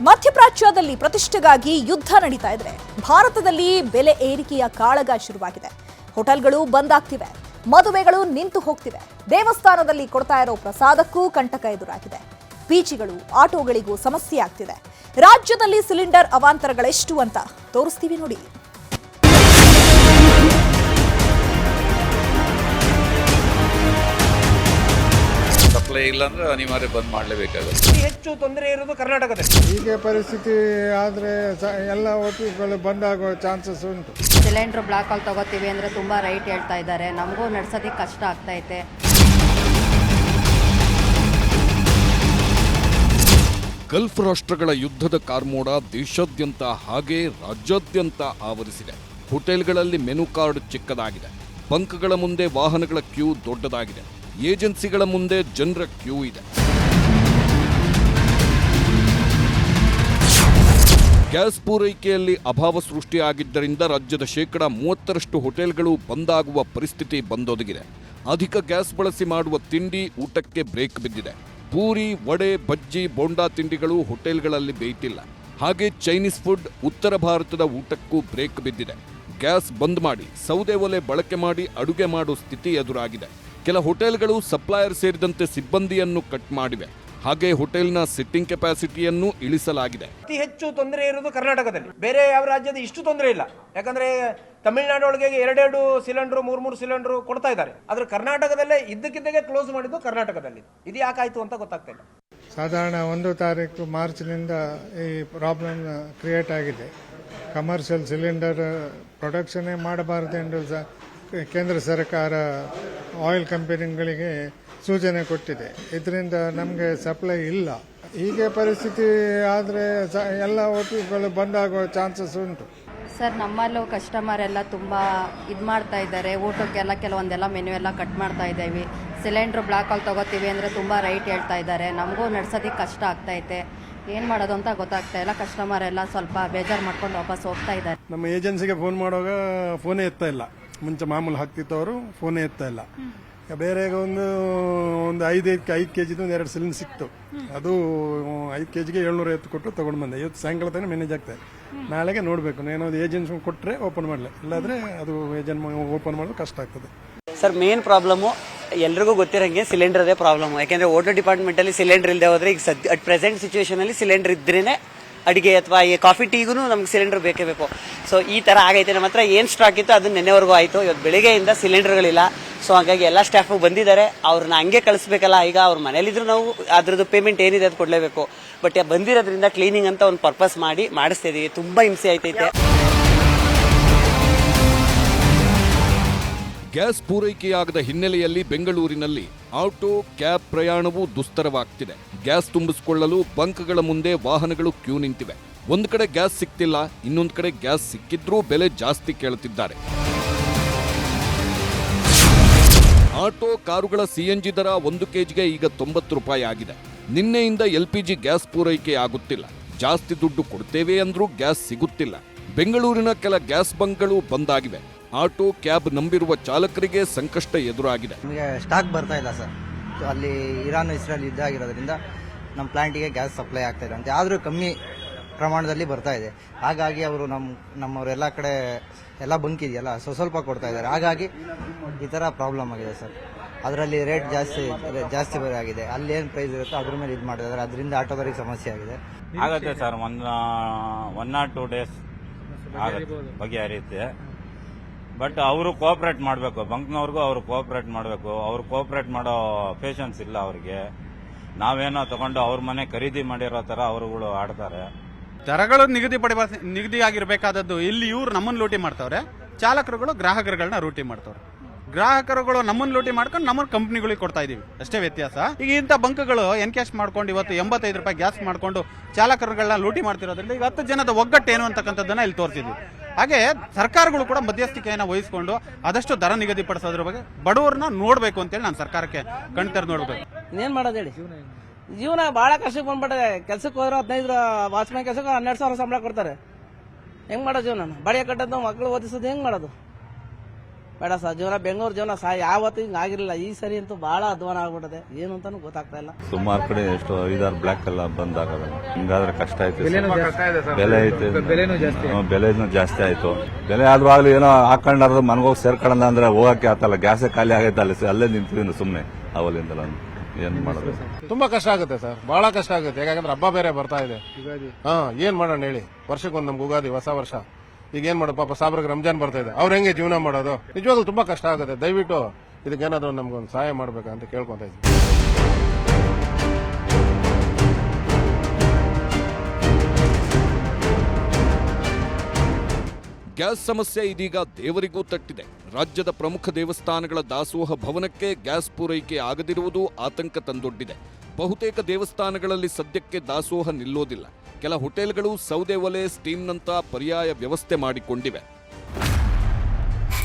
ಮಧ್ಯಪ್ರಾಚ್ಯದಲ್ಲಿ ಪ್ರತಿಷ್ಠೆಗಾಗಿ ಯುದ್ಧ ನಡೀತಾ ಇದ್ರೆ ಭಾರತದಲ್ಲಿ ಬೆಲೆ ಏರಿಕೆಯ ಕಾಳಗ ಶುರುವಾಗಿದೆ. ಹೋಟೆಲ್ಗಳು ಬಂದ್ ಆಗ್ತಿವೆ, ಮದುವೆಗಳು ನಿಂತು ಹೋಗ್ತಿವೆ, ದೇವಸ್ಥಾನದಲ್ಲಿ ಕೊಡ್ತಾ ಇರೋ ಪ್ರಸಾದಕ್ಕೂ ಕಂಟಕ ಎದುರಾಗಿದೆ. ಬೀಚಿಗಳು, ಆಟೋಗಳಿಗೂ ಸಮಸ್ಯೆ ಆಗ್ತಿದೆ. ರಾಜ್ಯದಲ್ಲಿ ಸಿಲಿಂಡರ್ ಅವಾಂತರಗಳೆಷ್ಟು ಅಂತ ತೋರಿಸ್ತೀವಿ ನೋಡಿ. ಸಪ್ಲೈ ಇಲ್ಲ ಅಂದ್ರೆ ಅನಿವಾರ್ಯ ಬಂದ್ ಮಾಡಲೇಬೇಕಾಗುತ್ತೆ. ಹೆಚ್ಚು ತೊಂದರೆ ಇರೋದು ಕರ್ನಾಟಕದಲ್ಲಿ. ಹೀಗೆ ಪರಿಸ್ಥಿತಿ ಆದರೆ ಎಲ್ಲ ಹೋಟೆಲ್ಗಳು ಬಂದ್ ಆಗೋ ಚಾನ್ಸಸ್ ಉಂಟು. ಸಿಲಿಂಡರ್ ಬ್ಲಾಕ್ ಅಲ್ಲಿ ತಗೋತೀವಿ ಅಂದ್ರೆ ತುಂಬಾ ರೈಟ್ ಹೇಳ್ತಾ ಇದ್ದಾರೆ. ನಮಗೂ ನಡ್ಸೋದಕ್ಕೆ ಕಷ್ಟ ಆಗ್ತೈತೆ. ಗಲ್ಫ್ ರಾಷ್ಟ್ರಗಳ ಯುದ್ಧದ ಕಾರ್ಮೋಡ ದೇಶಾದ್ಯಂತ ಹಾಗೆ ರಾಜ್ಯಾದ್ಯಂತ ಆವರಿಸಿದೆ. ಹೋಟೆಲ್ಗಳಲ್ಲಿ ಮೆನು ಕಾರ್ಡ್ ಚಿಕ್ಕದಾಗಿದೆ, ಬಂಕ್ಗಳ ಮುಂದೆ ವಾಹನಗಳ ಕ್ಯೂ ದೊಡ್ಡದಾಗಿದೆ, ಏಜೆನ್ಸಿಗಳ ಮುಂದೆ ಜನರ ಕ್ಯೂ ಇದೆ. ಗ್ಯಾಸ್ ಪೂರೈಕೆಯಲ್ಲಿ ಅಭಾವ ಸೃಷ್ಟಿಯಾಗಿದ್ದರಿಂದ ರಾಜ್ಯದ 30% ಹೋಟೆಲ್ಗಳು ಬಂದಾಗುವ ಪರಿಸ್ಥಿತಿ ಬಂದೊದಗಿದೆ. ಅಧಿಕ ಗ್ಯಾಸ್ ಬಳಸಿ ಮಾಡುವ ತಿಂಡಿ ಊಟಕ್ಕೆ ಬ್ರೇಕ್ ಬಿದ್ದಿದೆ. ಪೂರಿ, ವಡೆ, ಬಜ್ಜಿ, ಬೋಂಡಾ ತಿಂಡಿಗಳು ಹೋಟೆಲ್ಗಳಲ್ಲಿ ಬೇಯ್ತಿಲ್ಲ. ಹಾಗೆ ಚೈನೀಸ್ ಫುಡ್, ಉತ್ತರ ಭಾರತದ ಊಟಕ್ಕೂ ಬ್ರೇಕ್ ಬಿದ್ದಿದೆ. ಗ್ಯಾಸ್ ಬಂದ್ ಮಾಡಿ ಸೌದೆ ಒಲೆ ಬಳಕೆ ಮಾಡಿ ಅಡುಗೆ ಮಾಡೋ ಸ್ಥಿತಿ ಎದುರಾಗಿದೆ. ಕೆಲ ಹೋಟೆಲ್ಗಳು ಸಪ್ಲೈಯರ್ ಸೇರಿದಂತೆ ಸಿಬ್ಬಂದಿಯನ್ನು ಕಟ್ ಮಾಡಿವೆ. ಹಾಗೆ ಹೋಟೆಲ್ನ ಸಿಟ್ಟಿಂಗ್ ಕೆಪಾಸಿಟಿಯನ್ನು ಇಳಿಸಲಾಗಿದೆ. ಅತಿ ಹೆಚ್ಚು ತೊಂದರೆ ಇರೋದು ಕರ್ನಾಟಕದಲ್ಲಿ. ಬೇರೆ ಯಾವ ರಾಜ್ಯದ ಇಷ್ಟು ತೊಂದರೆ ಇಲ್ಲ. ಯಾಕಂದ್ರೆ ತಮಿಳುನಾಡು ಒಳಗೆ 2 ಸಿಲಿಂಡರ್ 3 ಸಿಲಿಂಡರ್ ಕೊಡ್ತಾ ಇದ್ದಾರೆ. ಆದ್ರೆ ಕರ್ನಾಟಕದಲ್ಲೇ ಇದ್ದಕ್ಕಿದ್ದಾಗೆ ಕ್ಲೋಸ್ ಮಾಡಿದ್ದು ಕರ್ನಾಟಕದಲ್ಲಿ. ಇದು ಯಾಕಾಯ್ತು ಅಂತ ಗೊತ್ತಾಗ್ತಾ ಇಲ್ಲ. ಸಾಧಾರಣ 1 ತಾರೀಕು ಮಾರ್ಚ್ನಿಂದ ಈ ಪ್ರಾಬ್ಲಮ್ ಕ್ರಿಯೇಟ್ ಆಗಿದೆ. ಕಮರ್ಷಿಯಲ್ ಸಿಲಿಂಡರ್ ಪ್ರೊಡಕ್ಷನ್ನೇ ಮಾಡಬಾರದೆಂದು ಕೇಂದ್ರ ಸರ್ಕಾರ ಆಯಿಲ್ ಕಂಪನಿಗಳಿಗೆ ಸೂಚನೆ ಕೊಟ್ಟಿದೆ. ಇದರಿಂದ ನಮಗೆ ಸಪ್ಲೈ ಇಲ್ಲ. ಹೀಗೆ ಪರಿಸ್ಥಿತಿ ಆದರೆ ಎಲ್ಲ ಹೋಟೆಲ್ಗಳು ಬಂದ್ ಆಗೋ ಚಾನ್ಸಸ್ ಉಂಟು. ಸರ್, ನಮ್ಮಲ್ಲೂ ಕಸ್ಟಮರ್ ಎಲ್ಲ ತುಂಬಾ ಇದು ಮಾಡ್ತಾ ಇದ್ದಾರೆ. ಊಟಕ್ಕೆಲ್ಲ ಕೆಲವೊಂದೆಲ್ಲ ಮೆನು ಎಲ್ಲ ಕಟ್ ಮಾಡ್ತಾ ಇದ್ದೀವಿ. ಸಿಲಿಂಡರ್ ಬ್ಲಾಕ್ ಅಲ್ಲಿ ತಗೋತೀವಿ ಅಂದ್ರೆ ತುಂಬಾ ರೈಟ್ ಹೇಳ್ತಾ ಇದ್ದಾರೆ. ನಮಗೂ ನಡ್ಸೋದಕ್ಕೆ ಕಷ್ಟ ಆಗ್ತೈತೆ. ಏನ್ ಮಾಡೋದು ಅಂತ ಗೊತ್ತಾಗ್ತಾ ಇಲ್ಲ. ಕಸ್ಟಮರ್ ಎಲ್ಲ ಸ್ವಲ್ಪ ಬೇಜಾರು ಮಾಡ್ಕೊಂಡು ವಾಪಸ್ ಹೋಗ್ತಾ ಇದ್ದಾರೆ. ನಮ್ಮ ಏಜೆನ್ಸಿಗೆ ಫೋನ್ ಮಾಡುವಾಗ ಫೋನೇ ಎತ್ತಾ ಇಲ್ಲ. ಮುಂಚೆ ಮಾಮೂಲು ಹಾಕ್ತಿತ್ತು, ಅವರು ಫೋನೇ ಎತ್ತಾ ಇಲ್ಲ. ಬೇರೆ ಒಂದು 5 ಕೆಜಿದು 2 ಸಿಲಿಂಡರ್ ಸಿಕ್ತು. ಅದು 5 ಕೆಜಿಗೆ 750 ಕೊಟ್ಟು ತಗೊಂಡು ಬಂದೆ. ಇವತ್ತು ಸಾಯಂಕಾಲ ತನಕ ಮ್ಯಾನೇಜ್ ಆಗ್ತದೆ. ನಾಳೆಗೆ ನೋಡ್ಬೇಕು, ಏನಾದ್ರು ಏಜೆನ್ಸಿ ಕೊಟ್ಟರೆ ಓಪನ್ ಮಾಡಲಿ, ಇಲ್ಲಾಂದ್ರೆ ಅದು ಏಜೆಂಟ್ ಓಪನ್ ಮಾಡೋದು ಕಷ್ಟ ಆಗ್ತದೆ. ಸರ್, ಮೇನ್ ಪ್ರಾಬ್ಲಮ್ಮು ಎಲ್ರಿಗೂ ಗೊತ್ತಿರಂಗೆ ಸಿಲಿಂಡರ್ದೇ ಪ್ರಾಬ್ಲಮ್. ಯಾಕೆಂದ್ರೆ ಹೋಟೆಲ್ ಡಿಪಾರ್ಟ್ಮೆಂಟ್ ಅಲ್ಲಿ ಸಿಲಿಂಡರ್ ಇಲ್ಲದೆ ಹೋದ್ರೆ ಈಗ ಅಟ್ ಪ್ರೆಸೆಂಟ್ ಸಿಚುವೇಶನ್ ಅಲ್ಲಿ ಸಿಲಿಂಡರ್ ಇದ್ರೇನೆ ಅಡಿಗೆ ಅಥವಾ ಈ ಕಾಫಿ ಟೀಗೂ ನಮ್ಗೆ ಸಿಲಿಂಡರ್ ಬೇಕೇ ಬೇಕು. ಸೊ ಈ ತರ ಆಗೈತೆ. ನಮ್ಮ ಹತ್ರ ಏನ್ ಸ್ಟಾಕ್ ಇತ್ತು ಅದನ್ನ ನೆನ್ನೆವರೆಗೂ ಆಯ್ತು. ಇವತ್ತು ಬೆಳಿಗ್ಗೆಯಿಂದ ಸಿಲಿಂಡರ್ಗಳಿಲ್ಲ. ಸೊ ಹಾಗಾಗಿ ಎಲ್ಲ ಸ್ಟಾಫ್ ಬಂದಿದ್ದಾರೆ. ಅವ್ರನ್ನ ಹಂಗೆ ಕಳಿಸ್ಬೇಕಲ್ಲ. ಈಗ ಅವ್ರ ಮನೇಲಿದ್ರು ನಾವು ಅದ್ರದ್ದು ಪೇಮೆಂಟ್ ಏನಿದೆ ಅದು ಕೊಡ್ಲೇಬೇಕು. ಬಟ್ ಬಂದಿರೋದ್ರಿಂದ ಕ್ಲೀನಿಂಗ್ ಅಂತ ಒಂದು ಪರ್ಪಸ್ ಮಾಡಿ ಮಾಡಿಸ್ತಾ ಇದೀವಿ. ತುಂಬಾ ಹಿಂಸೆ ಆಯ್ತೈತೆ. ಗ್ಯಾಸ್ ಪೂರೈಕೆಯಾಗದ ಹಿನ್ನೆಲೆಯಲ್ಲಿ ಬೆಂಗಳೂರಿನಲ್ಲಿ ಆಟೋ, ಕ್ಯಾಬ್ ಪ್ರಯಾಣವೂ ದುಸ್ತರವಾಗ್ತಿದೆ. ಗ್ಯಾಸ್ ತುಂಬಿಸಿಕೊಳ್ಳಲು ಬಂಕ್ಗಳ ಮುಂದೆ ವಾಹನಗಳು ಕ್ಯೂ ನಿಂತಿವೆ. ಒಂದು ಕಡೆ ಗ್ಯಾಸ್ ಸಿಕ್ತಿಲ್ಲ, ಇನ್ನೊಂದು ಕಡೆ ಗ್ಯಾಸ್ ಸಿಕ್ಕಿದ್ರೂ ಬೆಲೆ ಜಾಸ್ತಿ ಕೇಳುತ್ತಿದ್ದಾರೆ. ಆಟೋ, ಕಾರುಗಳ ಸಿಎನ್ಜಿ ದರ 1 ಕೆಜಿಗೆ ಈಗ 90 ರೂಪಾಯಿ ಆಗಿದೆ. ನಿನ್ನೆಯಿಂದ LPG ಗ್ಯಾಸ್ ಪೂರೈಕೆ ಆಗುತ್ತಿಲ್ಲ. ಜಾಸ್ತಿ ದುಡ್ಡು ಕೊಡ್ತೇವೆ ಅಂದ್ರೂ ಗ್ಯಾಸ್ ಸಿಗುತ್ತಿಲ್ಲ. ಬೆಂಗಳೂರಿನ ಕೆಲ ಗ್ಯಾಸ್ ಬಂಕ್ಗಳು ಬಂದಾಗಿವೆ. ಆಟೋ, ಕ್ಯಾಬ್ ನಂಬಿರುವ ಚಾಲಕರಿಗೆ ಸಂಕಷ್ಟ ಎದುರಾಗಿದೆ. ನಮಗೆ ಸ್ಟಾಕ್ ಬರ್ತಾ ಇಲ್ಲ ಸರ್. ಅಲ್ಲಿ ಇರಾನ್ ಇಸ್ರೇಲ್ ಯುದ್ಧ ಆಗಿರೋದ್ರಿಂದ ನಮ್ಮ ಪ್ಲಾಂಟಿಗೆ ಗ್ಯಾಸ್ ಸಪ್ಲೈ ಆಗ್ತಾ ಇದೆ ಅಂತೆ. ಆದರೂ ಕಮ್ಮಿ ಪ್ರಮಾಣದಲ್ಲಿ ಬರ್ತಾ ಇದೆ. ಹಾಗಾಗಿ ಅವರು ನಮ್ಮವರೆಲ್ಲ ಕಡೆ ಎಲ್ಲ ಬಂಕ್ ಇದೆಯಲ್ಲ, ಸ್ವಲ್ಪ ಕೊಡ್ತಾ ಇದ್ದಾರೆ. ಹಾಗಾಗಿ ಈ ಥರ ಪ್ರಾಬ್ಲಮ್ ಆಗಿದೆ ಸರ್. ಅದರಲ್ಲಿ ರೇಟ್ ಜಾಸ್ತಿ ಬೇರೆ ಆಗಿದೆ. ಅಲ್ಲಿ ಏನು ಪ್ರೈಸ್ ಇರುತ್ತೋ ಅದ್ರ ಮೇಲೆ ಇದು ಮಾಡ್ತಾ ಇದ್ದಾರೆ. ಅದರಿಂದ ಆಟೋದವರಿಗೆ ಸಮಸ್ಯೆ ಆಗಿದೆ. ಆಗುತ್ತೆ ಸರ್, 1 or 2 days ಬಗೆಹರಿಯುತ್ತೆ. ಬಟ್ ಅವರು ಕೋಆಪರೇಟ್ ಮಾಡಬೇಕು. ಬಂಕ್ನವ್ರಿಗೂ ಅವರು ಕೋಆಪರೇಟ್ ಮಾಡಬೇಕು. ಅವ್ರು ಕೋಆಪರೇಟ್ ಮಾಡೋ ಪೇಷನ್ಸ್ ಇಲ್ಲ ಅವ್ರಿಗೆ. ನಾವೇನೋ ತಗೊಂಡು ಅವ್ರ ಮನೆ ಖರೀದಿ ಮಾಡಿರೋ ತರ ಅವರುಗಳು ಆಡ್ತಾರೆ. ದರಗಳು ನಿಗದಿ ಆಗಿರ್ಬೇಕಾದದ್ದು ಇಲ್ಲಿ ಇವ್ರು ನಮ್ಮನ್ನು ಲೂಟಿ ಮಾಡ್ತಾವ್ರೆ. ಚಾಲಕರುಗಳು ಗ್ರಾಹಕರುಗಳನ್ನ ಲೂಟಿ ಮಾಡ್ತಾವ್ರೆ. ಗ್ರಾಹಕರುಗಳು ನಮ್ಮನ್ನು ಲೂಟಿ ಮಾಡ್ಕೊಂಡು ನಮ್ಮ ಕಂಪ್ನಿಗಳಿಗೆ ಕೊಡ್ತಾ ಇದೀವಿ, ಅಷ್ಟೇ ವ್ಯತ್ಯಾಸ. ಈಗ ಇಂಥ ಬಂಕ್ಗಳು ಎನ್ಕ್ಯಾಶ್ ಮಾಡ್ಕೊಂಡು ಇವತ್ತು 85 ರೂಪಾಯಿ ಗ್ಯಾಸ್ ಮಾಡ್ಕೊಂಡು ಚಾಲಕರುಗಳನ್ನ ಲೂಟಿ ಮಾಡ್ತಿರೋದ್ರಿಂದ ಈಗ 10 ಜನದ ಒಗ್ಗಟ್ಟು ಏನು ಅಂತಕ್ಕಂಥದ್ದನ್ನ ಇಲ್ಲಿ ತೋರಿಸಿದ್ವಿ. ಹಾಗೆ ಸರ್ಕಾರಗಳು ಕೂಡ ಮಧ್ಯಸ್ಥಿಕೆಯನ್ನು ವಹಿಸಿಕೊಂಡು ಆದಷ್ಟು ದರ ನಿಗದಿಪಡಿಸೋದ್ರ ಬಗ್ಗೆ ಬಡವರನ್ನ ನೋಡ್ಬೇಕು ಅಂತೇಳಿ ನಾನು ಸರ್ಕಾರಕ್ಕೆ ಕಣ್ತರ್ ನೋಡ್ಬೇಕು. ಇನ್ನೇನ್ ಮಾಡೋದು ಹೇಳಿ, ಜೀವನ ಬಹಳ ಕಷ್ಟಕ್ಕೆ ಬಂದ್ಬಿಟ್ಟಿದೆ. ಕೆಲ್ಸಕ್ಕೆ ಹೋದ್ರೆ 15 ವಾಚ್ಮ್ಯಾನ್ ಕೆಲಸಕ್ಕೆ 12,000 ಸಂಬಳ ಕೊಡ್ತಾರೆ. ಹೆಂಗ್ ಮಾಡೋ ಜೀವನ? ಬಾಡಿಗೆ ಕಟ್ಟೋದು, ಮಕ್ಕಳು ಓದಿಸೋದು ಹೆಂಗ್ ಮಾಡೋದು? ಬೇಡ ಸರ್, ಜೀವನ ಬೆಂಗಳೂರು ಜೀವನ ಯಾವತ್ತೂ ಹಿಂಗೆ ಆಗಿರಲಿಲ್ಲ. ಈ ಸರಿ ಅಂತೂ ಬಹಳ ಅಧ್ವಾನ ಆಗ್ಬಿಟ್ಟಿದೆ, ಏನು ಅಂತಾನು ಗೊತ್ತಾಗ್ತಾ ಇಲ್ಲ. ಸುಮಾರು ಕಡೆ ಎಷ್ಟು 5-6 ಬ್ಲಾಕ್ ಎಲ್ಲ ಬಂದ್ ಆಗಲ್ಲ. ಹಿಂಗಾದ್ರೆ ಕಷ್ಟ ಆಯ್ತು. ಬೆಲೆ ಐತೆ, ಬೆಲೆನೂ ಜಾಸ್ತಿ ಆಯ್ತು. ಬೆಲೆ ಆದ್ರೂ ಆಗ್ಲಿ ಏನೋ ಹಾಕೊಂಡಾರ್ದು ಮನಗೋಗಿ ಸೇರ್ಕೊಳ್ಳೋಣ ಅಂದ್ರೆ ಹೋಗಕ್ಕೆ ಆತಲ್ಲ. ಗ್ಯಾಸೇ ಖಾಲಿ ಆಗೈತೆ ಅಲ್ಲೇ ನಿಂತಿದ್ದೀನಿ ಸುಮ್ಮನೆ ಅವಲಿಂದ. ಏನ್ ಮಾಡೋದು, ತುಂಬಾ ಕಷ್ಟ ಆಗುತ್ತೆ ಸರ್, ಬಹಳ ಕಷ್ಟ ಆಗುತ್ತೆ. ಯಾಕಂದ್ರೆ ಹಬ್ಬ ಬೇರೆ ಬರ್ತಾ ಇದೆ. ಏನ್ ಮಾಡೋಣ ಹೇಳಿ, ವರ್ಷಕ್ಕೊಂದು ನಮ್ಗೆ ಉಗಾದಿ ಹೊಸ ವರ್ಷ. ಈಗ ಏನ್ ಮಾಡೋದು, ಪಾಪ ಸಾಬ್ರಿಗೆ ರಂಜಾನ್ ಬರ್ತಾ ಇದೆ, ಅವ್ರ ಹೆಂಗೆ ಜೀವನ ಮಾಡೋದು? ನಿಜವಾಗ್ಲೂ ತುಂಬಾ ಕಷ್ಟ ಆಗುತ್ತೆ. ದಯವಿಟ್ಟು ಇದಕ್ಕೇನಾದ್ರು ನಮ್ಗೊಂದು ಸಹಾಯ ಮಾಡ್ಬೇಕಂತ ಕೇಳ್ಕೊಂತ ಇದ್ದೀನಿ. ಗ್ಯಾಸ್ ಸಮಸ್ಯೆ ಇದೀಗ ದೇವರಿಗೂ ತಟ್ಟಿದೆ. ರಾಜ್ಯದ ಪ್ರಮುಖ ದೇವಸ್ಥಾನಗಳ ದಾಸೋಹ ಭವನಕ್ಕೆ ಗ್ಯಾಸ್ ಪೂರೈಕೆ ಆಗದಿರುವುದು ಆತಂಕ ತಂದೊಡ್ಡಿದೆ. ಬಹುತೇಕ ದೇವಸ್ಥಾನಗಳಲ್ಲಿ ಸದ್ಯಕ್ಕೆ ದಾಸೋಹ ನಿಲ್ಲೋದಿಲ್ಲ. ಕೆಲ ಹೋಟೆಲ್ಗಳು ಸೌದೆ ಒಲೆ, ಸ್ಟೀಮ್ನಂತ ಪರ್ಯಾಯ ವ್ಯವಸ್ಥೆ ಮಾಡಿಕೊಂಡಿವೆ.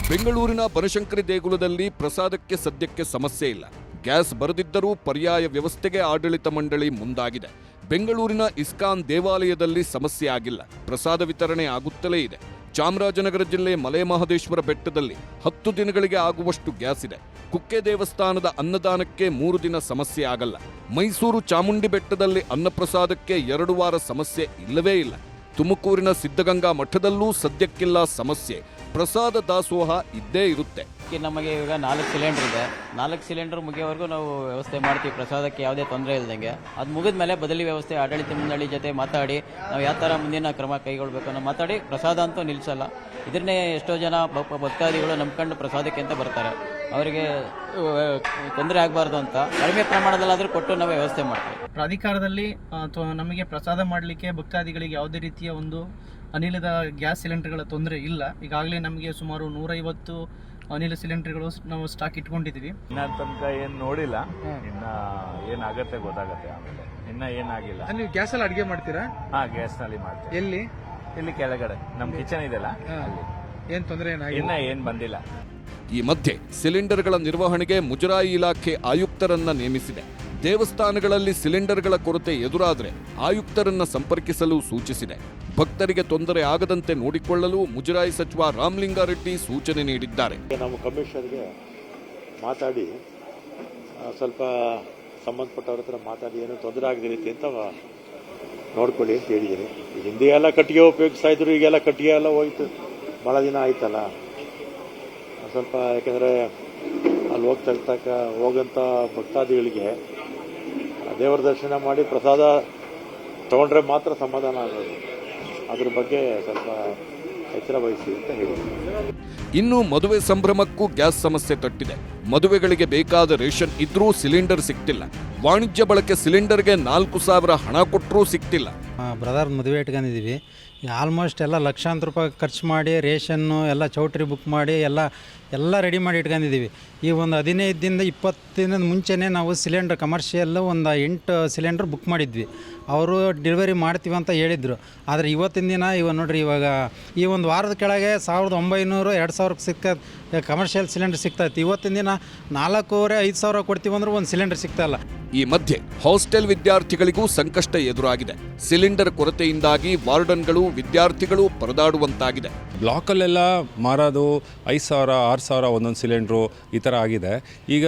ಬೆಂಗಳೂರಿನ ಬನಶಂಕರಿ ದೇಗುಲದಲ್ಲಿ ಪ್ರಸಾದಕ್ಕೆ ಸದ್ಯಕ್ಕೆ ಸಮಸ್ಯೆ ಇಲ್ಲ. ಗ್ಯಾಸ್ ಬರದಿದ್ದರೂ ಪರ್ಯಾಯ ವ್ಯವಸ್ಥೆಗೆ ಆಡಳಿತ ಮಂಡಳಿ ಮುಂದಾಗಿದೆ. ಬೆಂಗಳೂರಿನ ಇಸ್ಕಾನ್ ದೇವಾಲಯದಲ್ಲಿ ಸಮಸ್ಯೆ ಆಗಿಲ್ಲ, ಪ್ರಸಾದ ವಿತರಣೆ ಆಗುತ್ತಲೇ ಇದೆ. ಚಾಮರಾಜನಗರ ಜಿಲ್ಲೆ ಮಲೆಮಹದೇಶ್ವರ ಬೆಟ್ಟದಲ್ಲಿ 10 ದಿನಗಳಿಗೆ ಆಗುವಷ್ಟು ಗ್ಯಾಸ್ ಇದೆ. ಕುಕ್ಕೆ ದೇವಸ್ಥಾನದ ಅನ್ನದಾನಕ್ಕೆ 3 ದಿನ ಸಮಸ್ಯೆ ಆಗಲ್ಲ. ಮೈಸೂರು ಚಾಮುಂಡಿ ಬೆಟ್ಟದಲ್ಲಿ ಅನ್ನಪ್ರಸಾದಕ್ಕೆ 2 ವಾರ ಸಮಸ್ಯೆ ಇಲ್ಲವೇ ಇಲ್ಲ. ತುಮಕೂರಿನ ಸಿದ್ಧಗಂಗಾ ಮಠದಲ್ಲೂ ಸದ್ಯಕ್ಕಿಲ್ಲ ಸಮಸ್ಯೆ. ಪ್ರಸಾದ ದಾಸೋಹ ಇದ್ದೇ ಇರುತ್ತೆ. ನಮಗೆ ಈಗ 4 ಸಿಲಿಂಡರ್ ಇದೆ. 4 ಸಿಲಿಂಡರ್ ಮುಗಿಯೋವರೆಗೂ ನಾವು ವ್ಯವಸ್ಥೆ ಮಾಡ್ತೀವಿ, ಪ್ರಸಾದಕ್ಕೆ ಯಾವುದೇ ತೊಂದರೆ ಇಲ್ದಂಗೆ. ಅದು ಮುಗಿದ ಮೇಲೆ ಬದಲಿ ವ್ಯವಸ್ಥೆ ಆಡಳಿತ ಮಂಡಳಿ ಜೊತೆ ಮಾತಾಡಿ ನಾವು ಯಾವ ಥರ ಮುಂದಿನ ಕ್ರಮ ಕೈಗೊಳ್ಬೇಕು ಅನ್ನೋ ಮಾತಾಡಿ ಪ್ರಸಾದ ಅಂತೂ ನಿಲ್ಲಿಸಲ್ಲ. ಇದನ್ನೇ ಎಷ್ಟೋ ಜನ ಭಕ್ತಾದಿಗಳು ನಂಬ್ಕೊಂಡು ಪ್ರಸಾದಕ್ಕೆ ಅಂತ ಬರ್ತಾರೆ. ಅವರಿಗೆ ತೊಂದರೆ ಆಗಬಾರ್ದು ಅಂತ ಕಡಿಮೆ ಪ್ರಮಾಣದಲ್ಲಾದರೂ ಕೊಟ್ಟು ನಾವು ವ್ಯವಸ್ಥೆ ಮಾಡ್ತೀವಿ. ಪ್ರಾಧಿಕಾರದಲ್ಲಿ ನಮಗೆ ಪ್ರಸಾದ ಮಾಡಲಿಕ್ಕೆ ಭಕ್ತಾದಿಗಳಿಗೆ ಯಾವುದೇ ರೀತಿಯ ಒಂದು ಅನಿಲದ ಗ್ಯಾಸ್ ಸಿಲಿಂಡರ್ಗಳ ತೊಂದರೆ ಇಲ್ಲ. ಈಗಾಗಲೇ ನಮಗೆ ಸುಮಾರು 150 ಅನಿಲ ಸಿಲಿಂಡರ್ಗಳು ನಾವು ಸ್ಟಾಕ್ ಇಟ್ಕೊಂಡಿದ್ದೀವಿ. ಇನ್ನ ತನಕ ಏನ್ ನೋಡಿಲ್ಲ, ಇನ್ನ ಏನಾಗತ್ತೆ ಗೊತ್ತಾಗತ್ತೆ ಆಮೇಲೆ. ಇನ್ನ ಏನಾಗಿಲ್ಲ. ನೀವು ಗ್ಯಾಸ್ ಅಲ್ಲಿ ಅಡಿಗೆ ಮಾಡ್ತೀರಾ? ಹಾ, ಗ್ಯಾಸ್ ನಲ್ಲಿ ಮಾಡ್ತೀವಿ. ಎಲ್ಲಿ? ಇಲ್ಲಿ ಕೆಳಗಡೆ ನಮ್ ಕಿಚನ್ ಇದೆಲ್ಲ ಅಲ್ಲಿ. ಏನ್ ತೊಂದರೆ ಇನ್ನ ಏನ್ ಬಂದಿಲ್ಲ. ಈ ಮಧ್ಯೆ ಸಿಲಿಂಡರ್ಗಳ ನಿರ್ವಹಣೆಗೆ ಮುಜರಾಯಿ ಇಲಾಖೆ ಆಯುಕ್ತರನ್ನ ನೇಮಿಸಿದೆ. ದೇವಸ್ಥಾನಗಳಲ್ಲಿ ಸಿಲಿಂಡರ್ಗಳ ಕೊರತೆ ಎದುರಾದರೆ ಆಯುಕ್ತರನ್ನ ಸಂಪರ್ಕಿಸಲು ಸೂಚಿಸಿದೆ. ಭಕ್ತರಿಗೆ ತೊಂದರೆ ಆಗದಂತೆ ನೋಡಿಕೊಳ್ಳಲು ಮುಜರಾಯಿ ಸಚಿವ ರಾಮಲಿಂಗಾರೆಡ್ಡಿ ಸೂಚನೆ ನೀಡಿದ್ದಾರೆ. ನಮ್ಮ ಕಮಿಷನರ್ಗೆ ಮಾತಾಡಿ ಸ್ವಲ್ಪ ಸಂಬಂಧಪಟ್ಟವ್ರ ಹತ್ರ ಮಾತಾಡಿ ಏನೋ ತೊಂದರೆ ಆಗದ ರೀತಿ ಅಂತ ನೋಡ್ಕೊಳ್ಳಿ ಅಂತ ಹೇಳಿದ್ದೀನಿ. ಹಿಂದೆ ಎಲ್ಲ ಕಟ್ಟಿಗೆ ಉಪಯೋಗಿಸ್ತಾ ಇದ್ರು, ಈಗೆಲ್ಲ ಕಟ್ಟಿಗೆ ಎಲ್ಲ ಹೋಯ್ತು, ಭಾಳ ದಿನ ಆಯ್ತಲ್ಲ. ಸ್ವಲ್ಪ ಯಾಕಂದರೆ ಅಲ್ಲಿ ಹೋಗಂಥ ಭಕ್ತಾದಿಗಳಿಗೆ ದೇವರ ದರ್ಶನ ಮಾಡಿ ಪ್ರಸಾದ ತಗೊಂಡ್ರೆ ಮಾತ್ರ ಸಮಾಧಾನ ಆಗೋದು. ಅದ್ರ ಬಗ್ಗೆ ಸ್ವಲ್ಪ ಎಚ್ಚರ ವಹಿಸಿ ಅಂತ ಹೇಳಿದ್ರು. ಇನ್ನು ಮದುವೆ ಸಂಭ್ರಮಕ್ಕೂ ಗ್ಯಾಸ್ ಸಮಸ್ಯೆ ತಟ್ಟಿದೆ. ಮದುವೆಗಳಿಗೆ ಬೇಕಾದ ರೇಷನ್ ಇದ್ರೂ ಸಿಲಿಂಡರ್ ಸಿಗ್ತಿಲ್ಲ. ವಾಣಿಜ್ಯ ಬಳಕೆ ಸಿಲಿಂಡರ್ಗೆ 4,000 ಹಣ ಕೊಟ್ಟರೂ ಸಿಗ್ತಿಲ್ಲ. ಬ್ರದರ್ ಮದುವೆ ಇಟ್ಕೊಂಡಿದ್ದೀವಿ. ಆಲ್ಮೋಸ್ಟ್ ಎಲ್ಲ ಲಕ್ಷಾಂತರ ರೂಪಾಯಿ ಖರ್ಚು ಮಾಡಿ ರೇಷನ್ನು ಎಲ್ಲ ಚೌಟ್ರಿ ಬುಕ್ ಮಾಡಿ ಎಲ್ಲ ರೆಡಿ ಮಾಡಿ ಇಟ್ಕೊಂಡಿದ್ದೀವಿ. ಈ ಒಂದು 15 ದಿನದ 20 ದಿನದ ಮುಂಚೆನೇ ನಾವು ಸಿಲಿಂಡರ್ ಕಮರ್ಷಿಯಲ್ಲು ಒಂದು 8 ಸಿಲಿಂಡರ್ ಬುಕ್ ಮಾಡಿದ್ವಿ. ಅವರು ಡೆಲಿವರಿ ಮಾಡ್ತೀವಿ ಅಂತ ಹೇಳಿದರು. ಆದರೆ ಇವತ್ತಿನ ದಿನ ನೋಡ್ರಿ, ಇವಾಗ ಈ ಒಂದು ವಾರದ ಕೆಳಗೆ 1900 2000 ಸಿಕ್ಕ ಕಮರ್ಷಿಯಲ್ ಸಿಲಿಂಡರ್ ಸಿಗ್ತಾಯಿತ್ತು. ಇವತ್ತಿನ ದಿನ 4,500 ಕೊಡ್ತೀವಿ ಅಂದ್ರೆ ಒಂದು ಸಿಲಿಂಡರ್ ಸಿಗ್ತಾಯಿಲ್ಲ. ಈ ಮಧ್ಯೆ ಹಾಸ್ಟೆಲ್ ವಿದ್ಯಾರ್ಥಿಗಳಿಗೂ ಸಂಕಷ್ಟ ಎದುರಾಗಿದೆ. ಸಿಲಿಂಡರ್ ಕೊರತೆಯಿಂದಾಗಿ ವಾರ್ಡನ್ಗಳು, ವಿದ್ಯಾರ್ಥಿಗಳು ಪರದಾಡುವಂತಾಗಿದೆ. ಬ್ಲಾಕಲ್ಲೆಲ್ಲ ಮಾರೋದು 5,000 6,000 ಒಂದೊಂದು ಸಿಲಿಂಡ್ರು ಈ ಥರ ಆಗಿದೆ. ಈಗ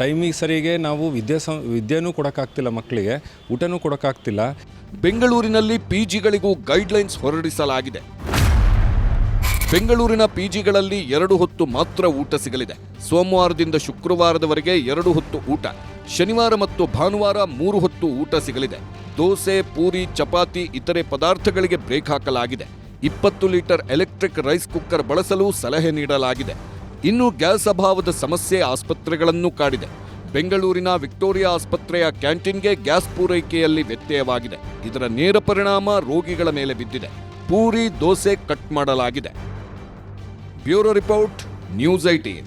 ಟೈಮಿಗೆ ಸರಿಗೆ ನಾವು ವಿದ್ಯೆನೂ ಕೊಡೋಕ್ಕಾಗ್ತಿಲ್ಲ, ಮಕ್ಕಳಿಗೆ ಊಟನೂ ಕೊಡೋಕ್ಕಾಗ್ತಿಲ್ಲ. ಬೆಂಗಳೂರಿನಲ್ಲಿ ಪಿಜಿಗಳಿಗೂ ಗೈಡ್ಲೈನ್ಸ್ ಹೊರಡಿಸಲಾಗಿದೆ. ಬೆಂಗಳೂರಿನ ಪಿಜಿಗಳಲ್ಲಿ 2 ಹೊತ್ತು ಮಾತ್ರ ಊಟ ಸಿಗಲಿದೆ. ಸೋಮವಾರದಿಂದ ಶುಕ್ರವಾರದವರೆಗೆ 2 ಹೊತ್ತು ಊಟ, ಶನಿವಾರ ಮತ್ತು ಭಾನುವಾರ 3 ಹೊತ್ತು ಊಟ ಸಿಗಲಿದೆ. ದೋಸೆ, ಪೂರಿ, ಚಪಾತಿ ಇತರೆ ಪದಾರ್ಥಗಳಿಗೆ ಬ್ರೇಕ್ ಹಾಕಲಾಗಿದೆ. 20 ಲೀಟರ್ ಎಲೆಕ್ಟ್ರಿಕ್ ರೈಸ್ ಕುಕ್ಕರ್ ಬಳಸಲು ಸಲಹೆ ನೀಡಲಾಗಿದೆ. ಇನ್ನು ಗ್ಯಾಸ್ ಅಭಾವದ ಸಮಸ್ಯೆ ಆಸ್ಪತ್ರೆಗಳನ್ನು ಕಾಡಿದೆ. ಬೆಂಗಳೂರಿನ ವಿಕ್ಟೋರಿಯಾ ಆಸ್ಪತ್ರೆಯ ಕ್ಯಾಂಟೀನ್ಗೆ ಗ್ಯಾಸ್ ಪೂರೈಕೆಯಲ್ಲಿ ವ್ಯತ್ಯಯವಾಗಿದೆ. ಇದರ ನೇರ ಪರಿಣಾಮ ರೋಗಿಗಳ ಮೇಲೆ ಬಿದ್ದಿದೆ. ಪೂರಿ, ದೋಸೆ ಕಟ್ ಮಾಡಲಾಗಿದೆ. Bureau report, news 18.